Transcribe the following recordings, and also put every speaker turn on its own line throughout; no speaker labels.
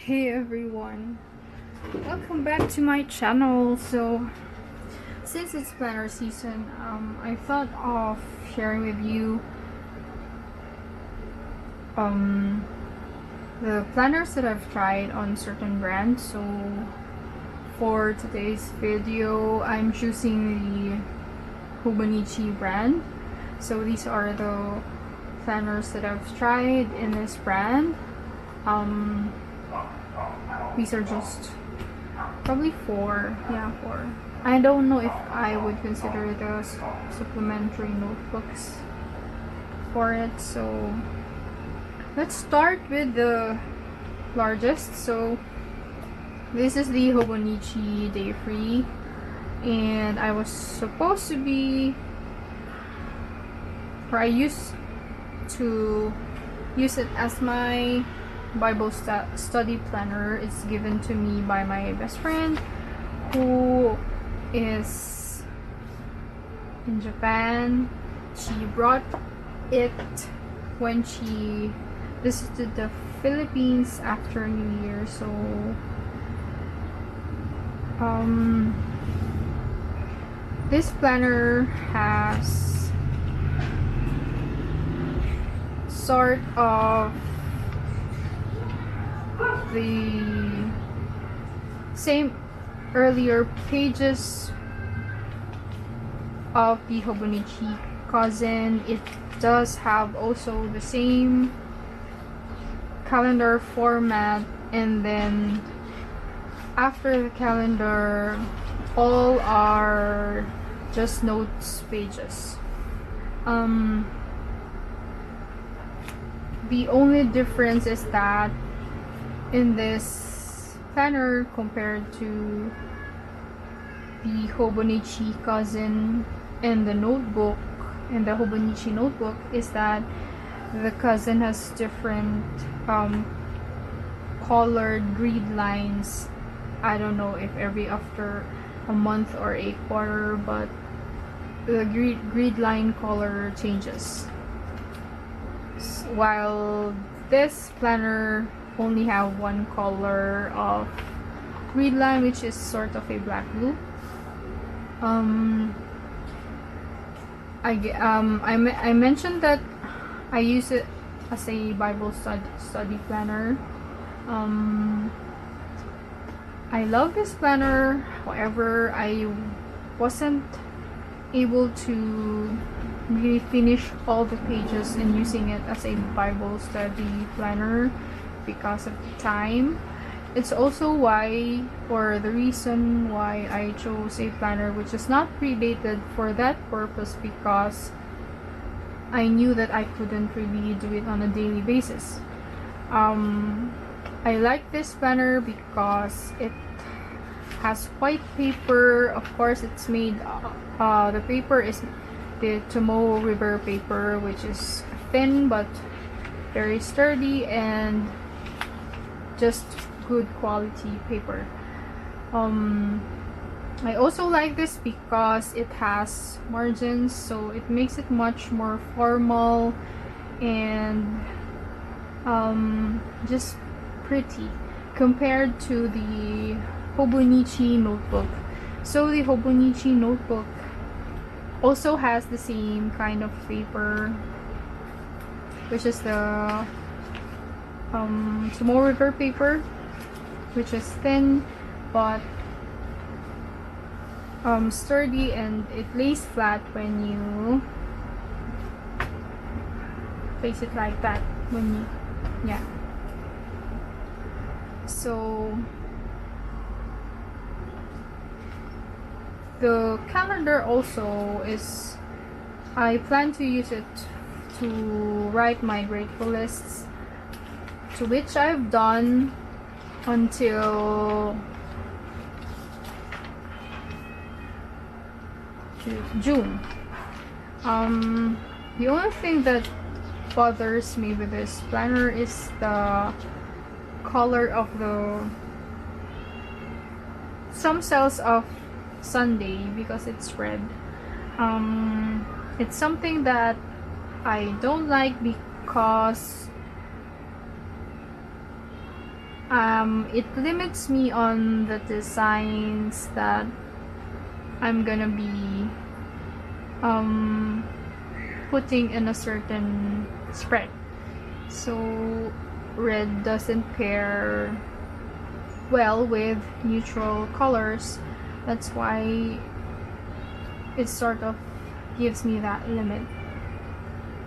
Hey everyone, welcome back to my channel. So since it's planner season, I thought of sharing with you the planners that I've tried on certain brands. So for today's video, I'm choosing the Hobonichi brand. So these are the planners that I've tried in this brand. These are just probably four. I don't know if I would consider the supplementary notebooks for it. So let's start with the largest. So this is the Hobonichi Day Free, and I was supposed to be, or I used to use it as my Bible study planner. It's given to me by my best friend who is in Japan. She brought it when she visited the Philippines after New Year. So this planner has sort of the same earlier pages of the Hobonichi cousin. It does have also the same calendar format, and then after the calendar all are just notes pages. The only difference is that in this planner compared to the Hobonichi cousin and the notebook and the Hobonichi notebook is that the cousin has different colored grid lines. I don't know if every after a month or a quarter, but the grid line color changes, while this planner only have one color of grid line, which is sort of a black blue. I mentioned that I use it as a Bible study planner. I love this planner. However, I wasn't able to really finish all the pages in using it as a Bible study planner because of time. It's also why, or the reason why, I chose a planner which is not predated for that purpose, because I knew that I couldn't really do it on a daily basis. I like this planner because it has white paper. Of course, it's made the paper is the Tomoe River paper, which is thin but very sturdy and just good quality paper. I also like this because it has margins, so it makes it much more formal and just pretty compared to the Hobonichi notebook. So the Hobonichi notebook also has the same kind of paper, which is the Tomoe River paper, which is thin but sturdy, and it lays flat when you place it like that. So the calendar also is, I plan to use it to write my grateful lists, to which I've done until June. The only thing that bothers me with this planner is the color of some cells of Sunday, because it's red. It's something that I don't like because It limits me on the designs that I'm gonna be putting in a certain spread. So red doesn't pair well with neutral colors. That's why it sort of gives me that limit.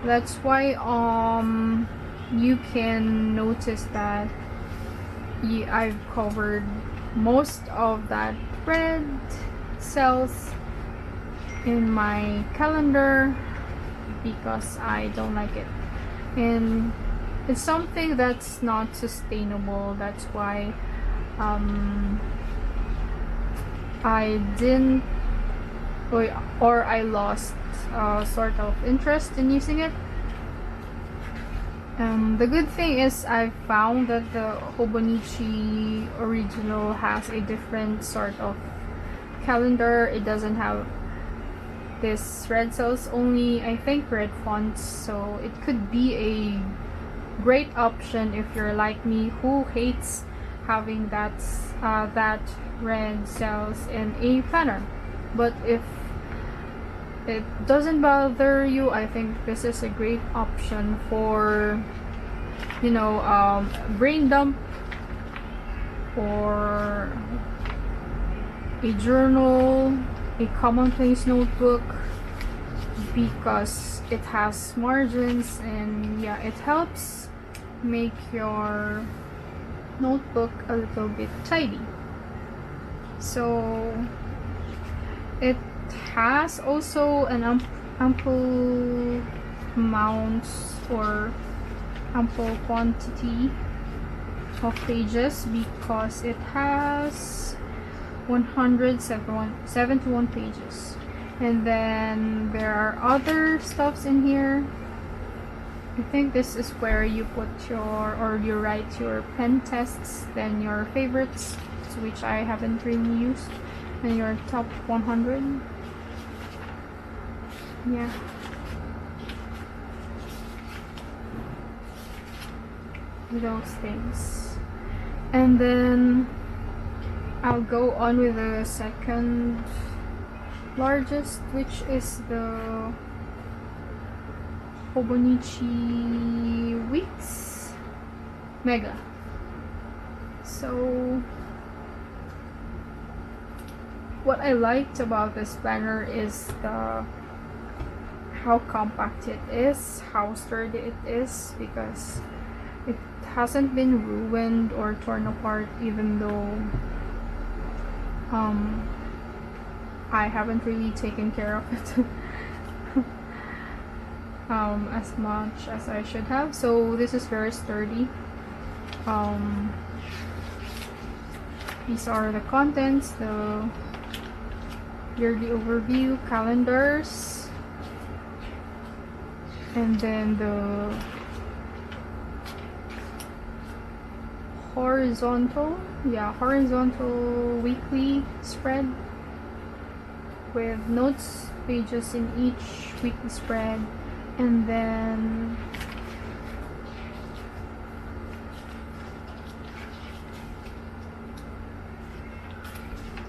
That's why you can notice that I've covered most of that red cells in my calendar because I don't like it, and it's something that's not sustainable. That's why I didn't, or I lost sort of interest in using it. The good thing is I found that the Hobonichi original has a different sort of calendar. It doesn't have this red cells, only I think red fonts, so it could be a great option if you're like me who hates having that red cells in a planner. But if it doesn't bother you, I think this is a great option for, you know, brain dump or a journal, a commonplace notebook, because it has margins, and yeah, it helps make your notebook a little bit tidy. So it has also an ample amount or ample quantity of pages because it has 171 pages. And then there are other stuffs in here. I think this is where you put you write your pen tests, then your favorites, which I haven't really used, and your top 100. Yeah. Those things. And then I'll go on with the second largest, which is the Hobonichi Weeks Mega. So what I liked about this planner is how compact it is, how sturdy it is, because it hasn't been ruined or torn apart, even though I haven't really taken care of it as much as I should have. So this is very sturdy. These are the contents: the yearly overview, calendars, and then the horizontal weekly spread with notes pages in each weekly spread, and then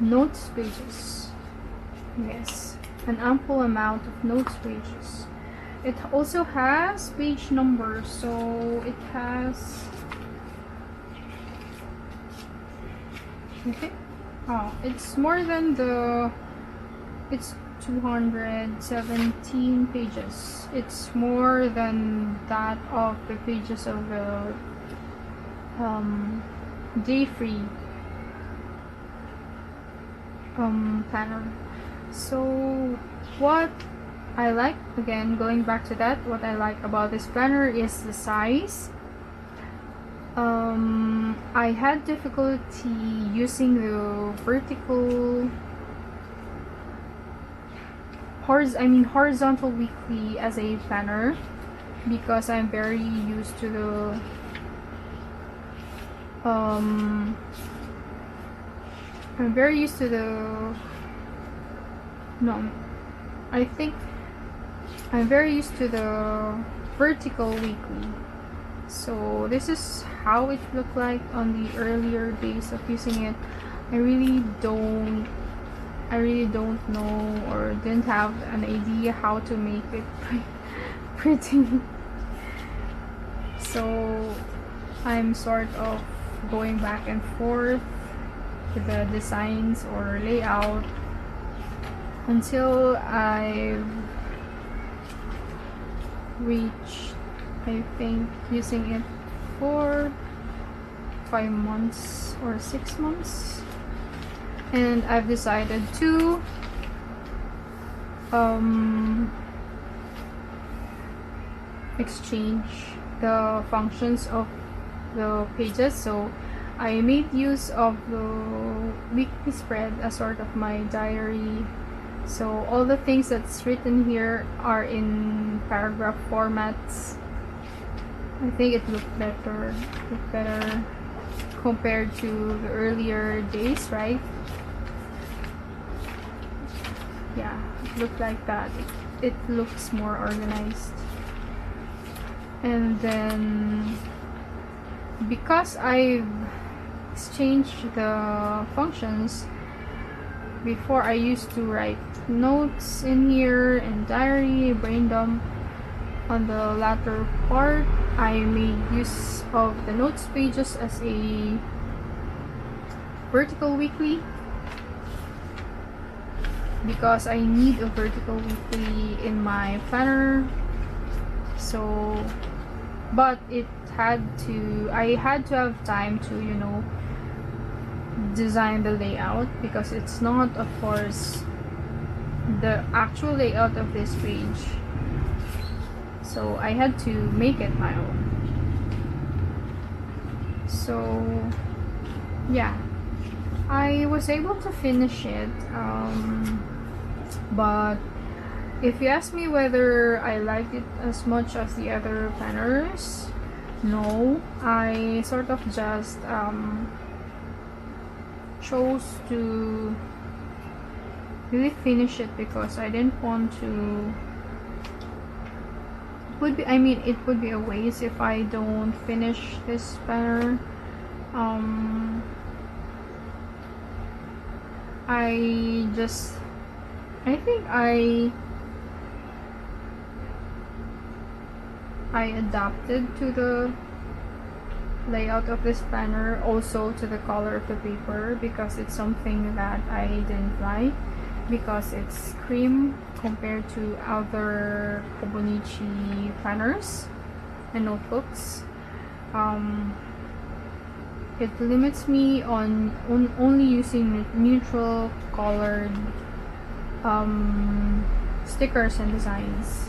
notes pages. Yes, an ample amount of notes pages. It also has page numbers, so it has, okay, it's more than it's 217 pages. It's more than that of the pages of the day free planner. So what I like, again going back to that, what I like about this planner is the size. I had difficulty using the vertical horizontal weekly as a planner because I'm very used to the I'm very used to the vertical weekly So this is how it looked like on the earlier days of using it. I really don't know or didn't have an idea how to make it pretty. So I'm sort of going back and forth with the designs or layout until I've reached, I think, using it for 5 months or 6 months, and I've decided to exchange the functions of the pages. So I made use of the weekly spread as sort of my diary. So all the things that's written here are in paragraph formats. I think it looked better compared to the earlier days, right? Yeah, it looked like that. It looks more organized. And then because I've exchanged the functions, before I used to write notes in here and diary, brain dump. On the latter part, I made use of the notes pages as a vertical weekly because I need a vertical weekly in my planner. So, but I had to have time to, design the layout, because it's not, of course, the actual layout of this page. So I had to make it my own. So yeah, I was able to finish it, but if you ask me whether I liked it as much as the other planners, no. I sort of just chose to really finish it because I didn't want to. It would be a waste if I don't finish this planner. I think I adapted to the layout of this planner, also to the color of the paper, because it's something that I didn't like, because it's cream compared to other Hobonichi planners and notebooks. It limits me on only using neutral colored stickers and designs.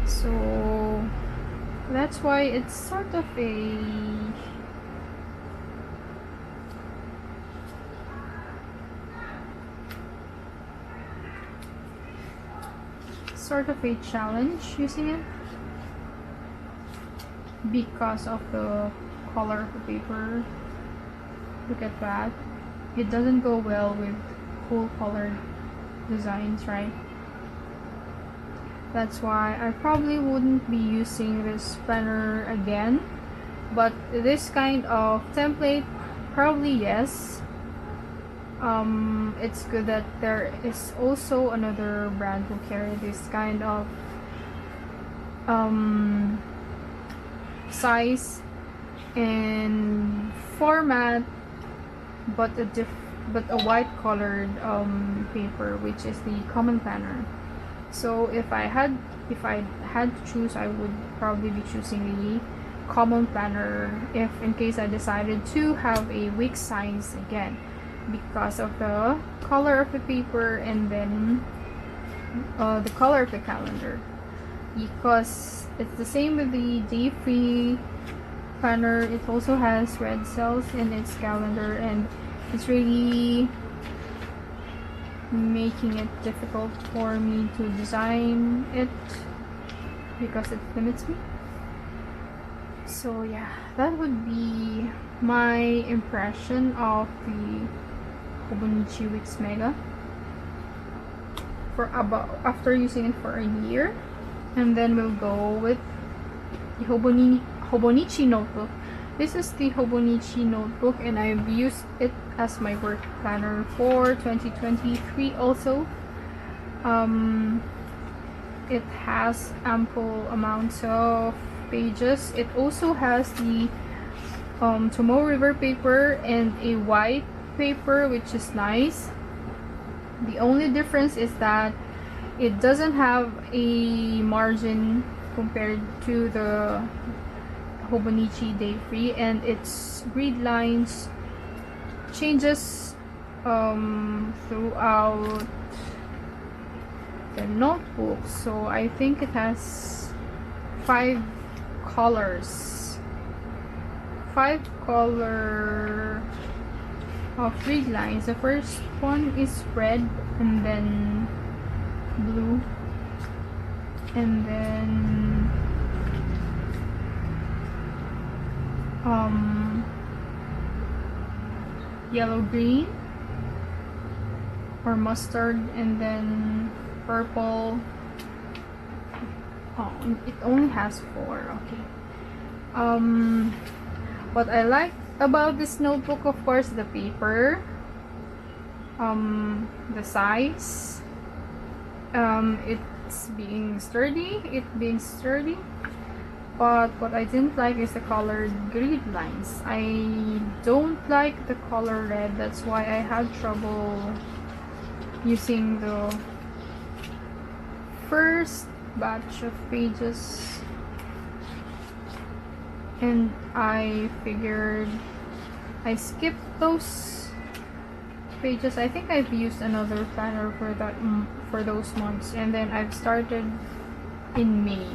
So that's why it's sort of a challenge using it because of the color of the paper. Look at that. It doesn't go well with full colored designs, right? That's why I probably wouldn't be using this planner again, but this kind of template, probably yes. It's good that there is also another brand who carry this kind of size and format, but a white colored paper, which is the common planner. So if I had to choose, I would probably be choosing the common planner if in case I decided to have a week size again, because of the color of the paper and then the color of the calendar. Because it's the same with the day-free planner, it also has red cells in its calendar, and it's really making it difficult for me to design it because it limits me. So yeah, that would be my impression of the Hobonichi Wix Mega after using it for a year. And then we'll go with the Hobonichi notebook. This is the Hobonichi notebook, and I've used it as my work planner for 2023 also. It has ample amounts of pages. It also has the Tomoe River paper and a white paper, which is nice. The only difference is that it doesn't have a margin compared to the Hobonichi Day Free, and its grid lines changes throughout the notebook. So I think it has 5 colors, 5 color of grid lines. The first one is red, and then blue, and then yellow green or mustard, and then purple. Oh, it only has 4. Okay. What I like about this notebook, of course, the paper, the size, it's being sturdy. But what I didn't like is the colored grid lines. I don't like the color red. That's why I had trouble using the first batch of pages, and I figured I skipped those pages. I think I've used another planner for those months, and then I've started in May.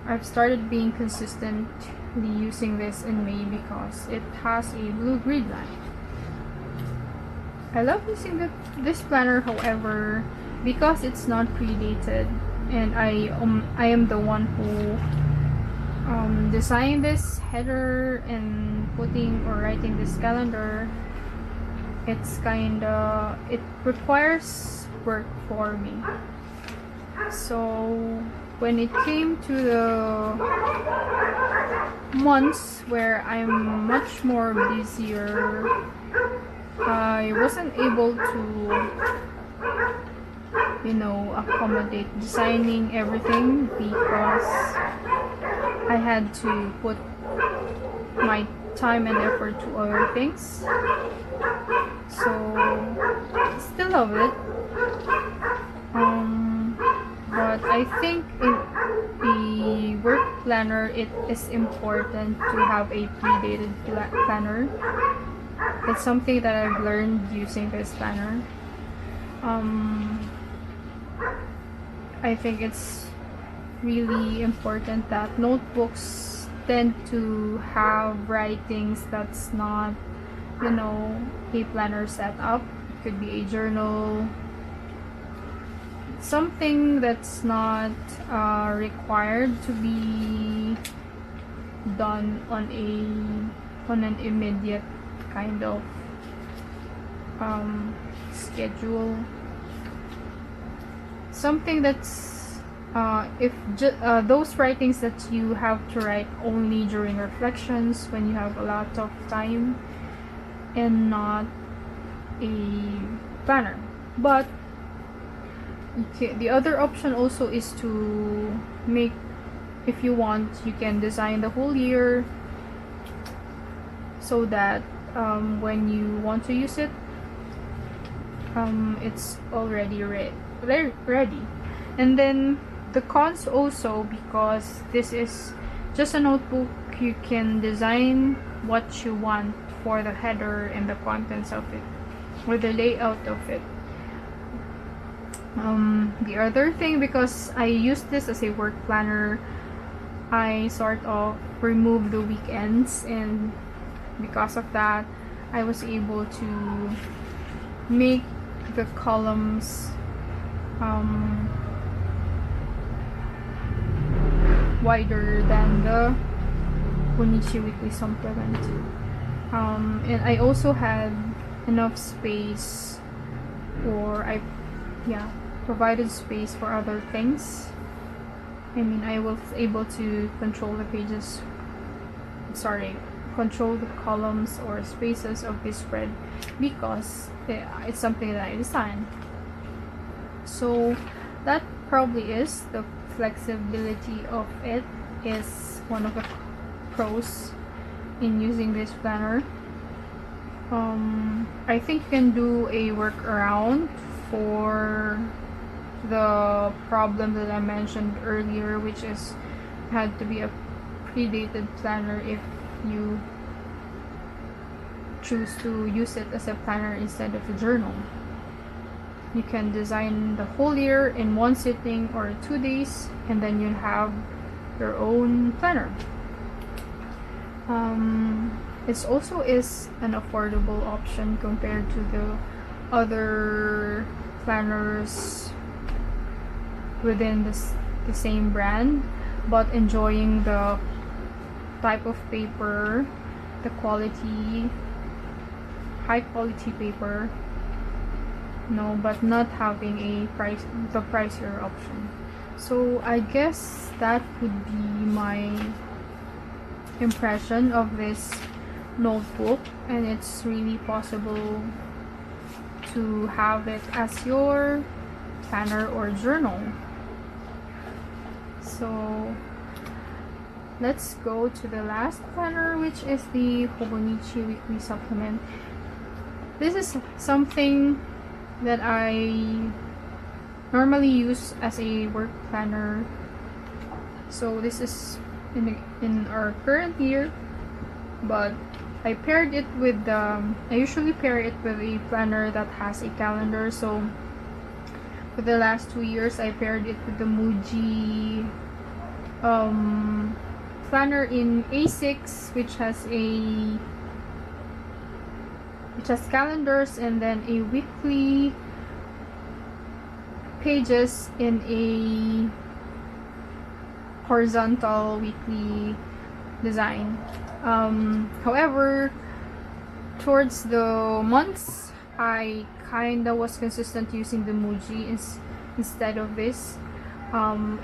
I've started being consistently using this in May because it has a blue grid line. I love using this planner, however, because it's not predated, and I am the one who designed this header and putting or writing this calendar. It requires work for me. So when it came to the months where I'm much more busier, I wasn't able to, accommodate designing everything because I had to put my time and effort to other things. So I still love it. But I think in a work planner, it is important to have a predated planner. It's something that I've learned using this planner. I think it's really important that notebooks tend to have writings that's not, a planner setup. It could be a journal, something that's not required to be done on an immediate kind of schedule. Something that's those writings that you have to write only during reflections when you have a lot of time, and not a planner. But the other option also is to make, if you want, you can design the whole year so that when you want to use it, it's already ready. And then the cons also, because this is just a notebook, you can design what you want for the header and the contents of it, or the layout of it. The other thing, because I use this as a work planner, I sort of remove the weekends, and because of that, I was able to make the columns wider than the Hobonichi Weekly Supplement. And I also had enough space, or I provided space for other things. I was able to control the pages, control the columns or spaces of this spread because it's something that I designed. So that probably is the flexibility of it is one of the pros in using this planner. I think you can do a workaround for the problem that I mentioned earlier, which is had to be a predated planner if you choose to use it as a planner instead of a journal. You can design the whole year in one sitting or 2 days, and then you have your own planner. It also is an affordable option compared to the other planners within the same brand, but enjoying the type of paper, the quality, high quality paper, no, but not having the pricier option. So I guess that would be my impression of this notebook, and it's really possible to have it as your planner or journal. So let's go to the last planner, which is the Hobonichi weekly supplement. This is something that I normally use as a work planner. So this is in our current year, but I paired it with I usually pair it with a planner that has a calendar. So for the last 2 years, I paired it with the Muji planner in A6, which has calendars and then a weekly pages in a horizontal weekly design. However, towards the months, I kinda was consistent using the Muji instead of this.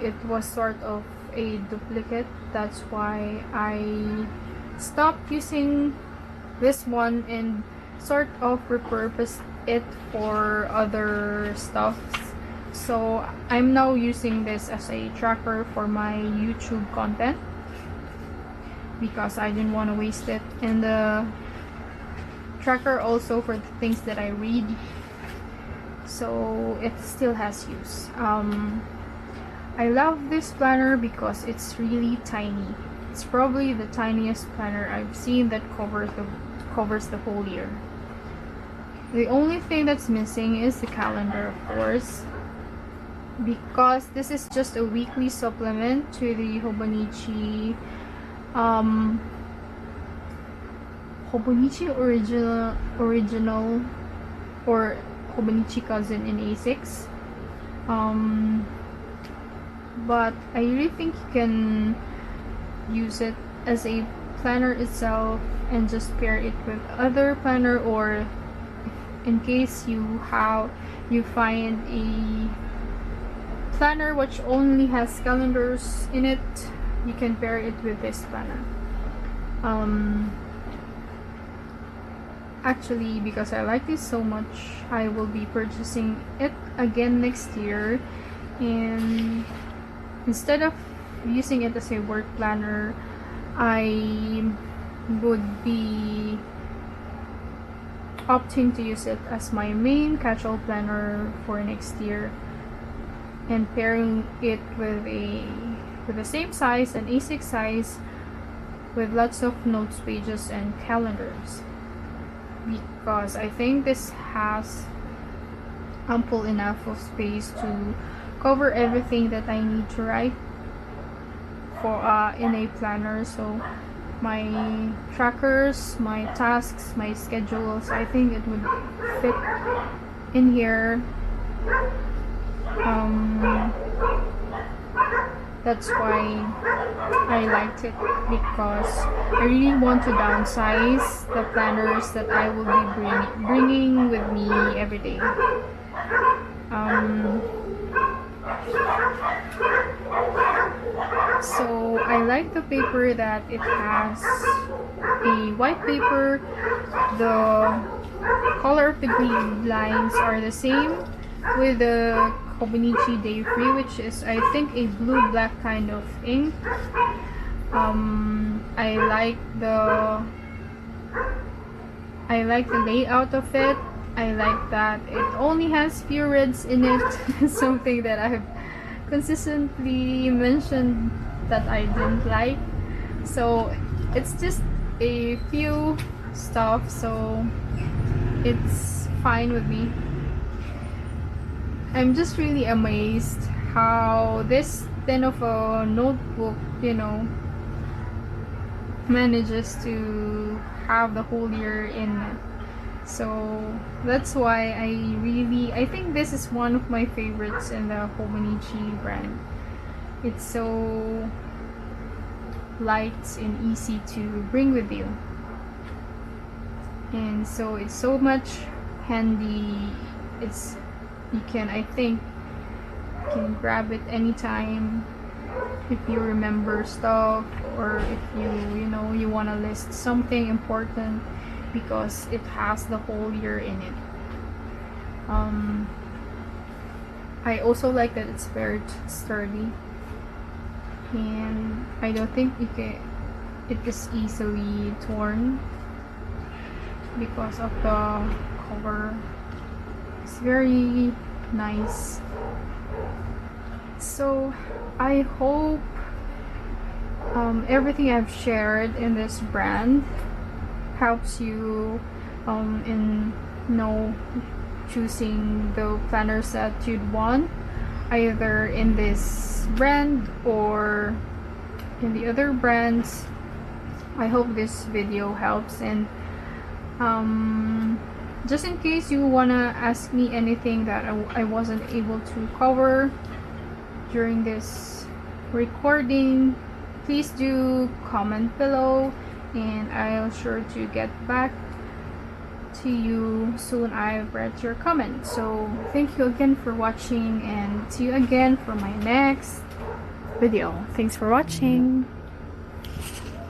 It was sort of a duplicate. That's why I stopped using this one and sort of repurposed it for other stuff. So I'm now using this as a tracker for my YouTube content because I didn't want to waste it, and the tracker also for the things that I read, so it still has use. I love this planner because it's really tiny. It's probably the tiniest planner I've seen that covers the whole year. The only thing that's missing is the calendar, of course, because this is just a weekly supplement to the Hobonichi original or Hobonichi cousin in A6. But I really think you can use it as a planner itself and just pair it with other planner, or in case you find a planner which only has calendars in it, you can pair it with this planner. Actually, because I like this so much, I will be purchasing it again next year, and instead of using it as a work planner, I would be opting to use it as my main casual planner for next year, and pairing it with the same size, an A6 size, with lots of notes pages and calendars, because I think this has ample enough of space to cover everything that I need to write for in a planner. So my trackers, my tasks, my schedules, I think it would fit in here. That's why I liked it, because I really want to downsize the planners that I will be bringing with me every day. So I like the paper that it has a white paper. The color of the green lines are the same with the Hobonichi Day Free, which is I think a blue-black kind of ink. I like the layout of it. I like that it only has few reds in it. Something that I have consistently mentioned that I didn't like. So it's just a few stuff, so it's fine with me. I'm just really amazed how this thin of a notebook, manages to have the whole year in it. So that's why I think this is one of my favorites in the Hobonichi brand. It's so light and easy to bring with you, and so it's so much handy. I think you can grab it anytime if you remember stuff, or if you want to list something important, because it has the whole year in it. I also like that it's very sturdy, and I don't think it is easily torn because of the cover. It's very nice. So I hope everything I've shared in this brand helps you in choosing the planners that you'd want, either in this brand or in the other brands. I hope this video helps, and just in case you wanna ask me anything that I wasn't able to cover during this recording, please do comment below, and I'll sure to get back to you soon. I've read your comment. So thank you again for watching, and see you again for my next video. Thanks for watching.